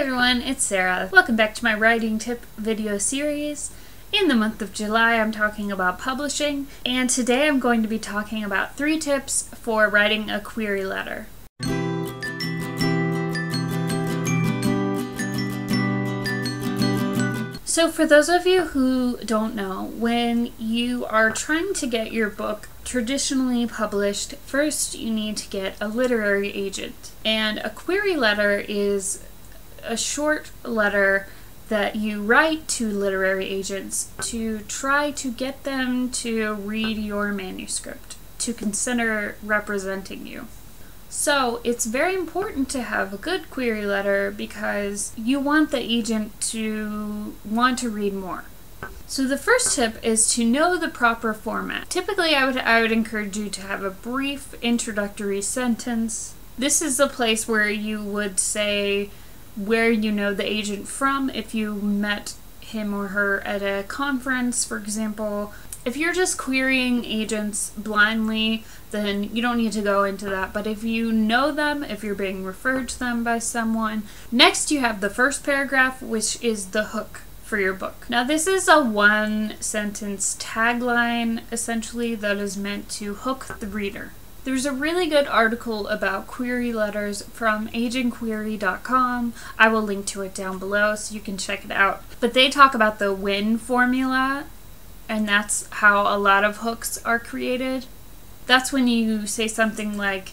everyone, it's Sarah. Welcome back to my writing tip video series. In the month of July, I'm talking about publishing, and today I'm going to be talking about 3 tips for writing a query letter. So for those of you who don't know, when you are trying to get your book traditionally published, first you need to get a literary agent. And a query letter is a short letter that you write to literary agents to try to get them to read your manuscript, to consider representing you. So it's very important to have a good query letter because you want the agent to want to read more. So the first tip is to know the proper format. Typically I would encourage you to have a brief introductory sentence. This is the place where you would say where you know the agent from, if you met him or her at a conference, for example. If you're just querying agents blindly, then you don't need to go into that. But if you know them, if you're being referred to them by someone, next you have the first paragraph, which is the hook for your book. Now this is a 1-sentence tagline, essentially, that is meant to hook the reader. There's a really good article about query letters from agentquery.com. I will link to it down below so you can check it out. But they talk about the WIN formula, and that's how a lot of hooks are created. That's when you say something like,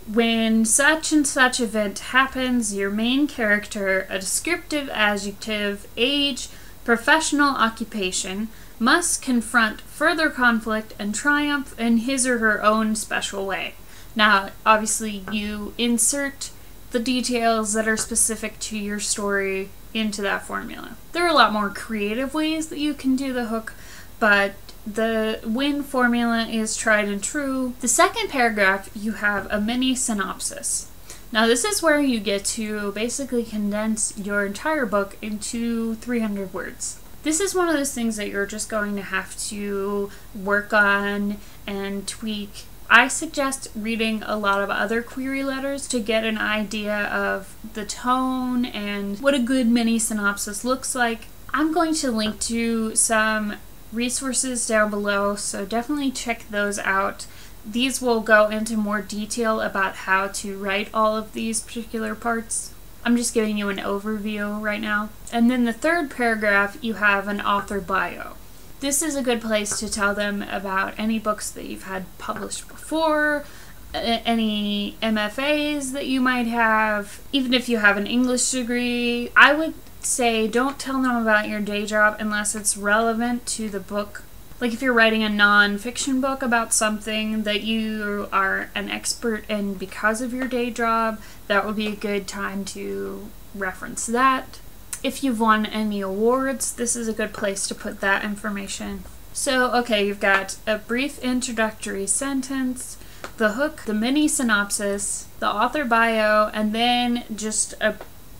when such and such event happens, your main character, a descriptive adjective, age, professional occupation, must confront further conflict and triumph in his or her own special way. Now, obviously, you insert the details that are specific to your story into that formula. There are a lot more creative ways that you can do the hook, but the WIN formula is tried and true. The second paragraph, you have a mini synopsis. Now, this is where you get to basically condense your entire book into 300 words. This is one of those things that you're just going to have to work on and tweak. I suggest reading a lot of other query letters to get an idea of the tone and what a good mini synopsis looks like. I'm going to link to some resources down below, so definitely check those out. These will go into more detail about how to write all of these particular parts. I'm just giving you an overview right now. And then the third paragraph, you have an author bio. This is a good place to tell them about any books that you've had published before, any MFAs that you might have, even if you have an English degree. I would say don't tell them about your day job unless it's relevant to the book. Like if you're writing a non-fiction book about something that you are an expert in because of your day job, that would be a good time to reference that. If you've won any awards, this is a good place to put that information. So, okay, you've got a brief introductory sentence, the hook, the mini synopsis, the author bio, and then just a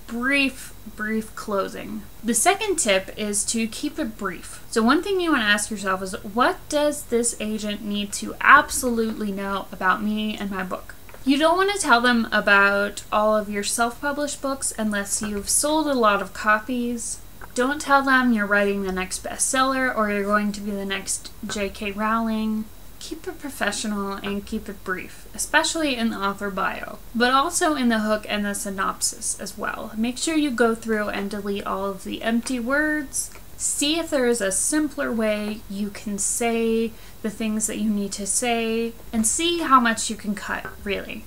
brief closing. The second tip is to keep it brief. So one thing you want to ask yourself is, what does this agent need to absolutely know about me and my book? You don't want to tell them about all of your self-published books unless you've sold a lot of copies. Don't tell them you're writing the next bestseller or you're going to be the next J.K. Rowling. Keep it professional and keep it brief, especially in the author bio, but also in the hook and the synopsis as well. Make sure you go through and delete all of the empty words. See if there is a simpler way you can say the things that you need to say, and see how much you can cut, really.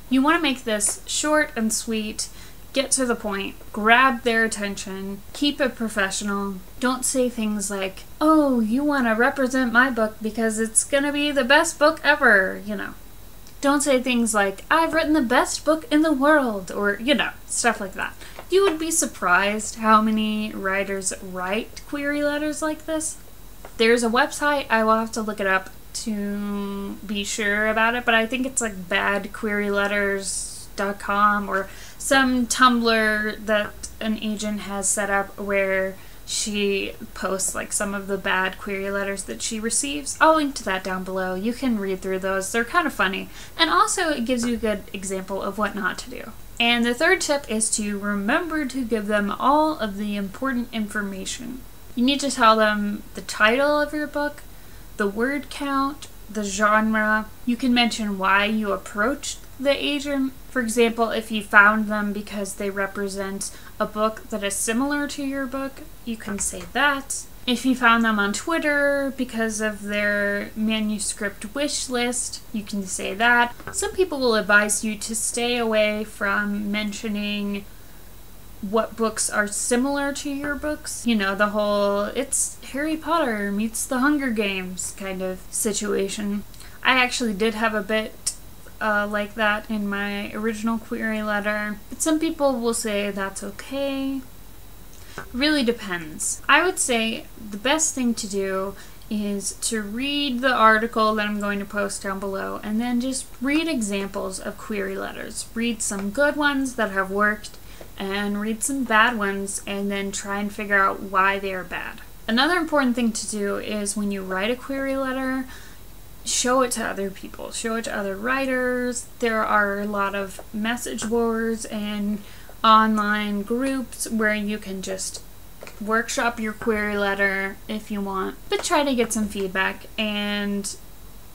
You want to make this short and sweet. Get to the point, grab their attention, keep it professional. Don't say things like, oh, you want to represent my book because it's gonna be the best book ever, you know. Don't say things like, I've written the best book in the world, or, you know, stuff like that. You would be surprised how many writers write query letters like this. There's a website, I will have to look it up to be sure about it, but I think it's like badqueryletters.com or some Tumblr that an agent has set up where she posts like some of the bad query letters that she receives. I'll link to that down below. You can read through those. They're kind of funny. And also it gives you a good example of what not to do. And the third tip is to remember to give them all of the important information. You need to tell them the title of your book, the word count, the genre. You can mention why you approached the agent. For example, if you found them because they represent a book that is similar to your book, you can say that. If you found them on Twitter because of their manuscript wish list, you can say that. Some people will advise you to stay away from mentioning what books are similar to your books. You know, the whole, it's Harry Potter meets the Hunger Games kind of situation. I actually did have a bit like that in my original query letter, but some people will say that's okay. Really depends. I would say the best thing to do is to read the article that I'm going to post down below and then just read examples of query letters. Read some good ones that have worked and read some bad ones and then try and figure out why they are bad. Another important thing to do is when you write a query letter, show it to other people. Show it to other writers. There are a lot of message boards and online groups where you can just workshop your query letter if you want, but try to get some feedback and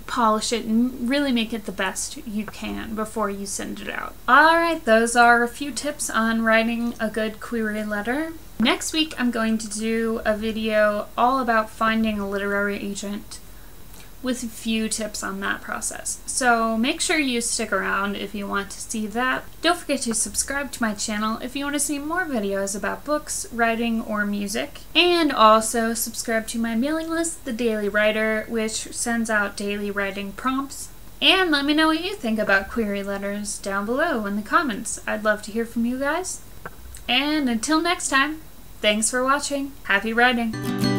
polish it and really make it the best you can before you send it out. Alright, those are a few tips on writing a good query letter. Next week I'm going to do a video all about finding a literary agent with a few tips on that process. So make sure you stick around if you want to see that. Don't forget to subscribe to my channel if you want to see more videos about books, writing, or music. And also subscribe to my mailing list, The Daily Writer, which sends out daily writing prompts. And let me know what you think about query letters down below in the comments. I'd love to hear from you guys. And until next time, thanks for watching. Happy writing!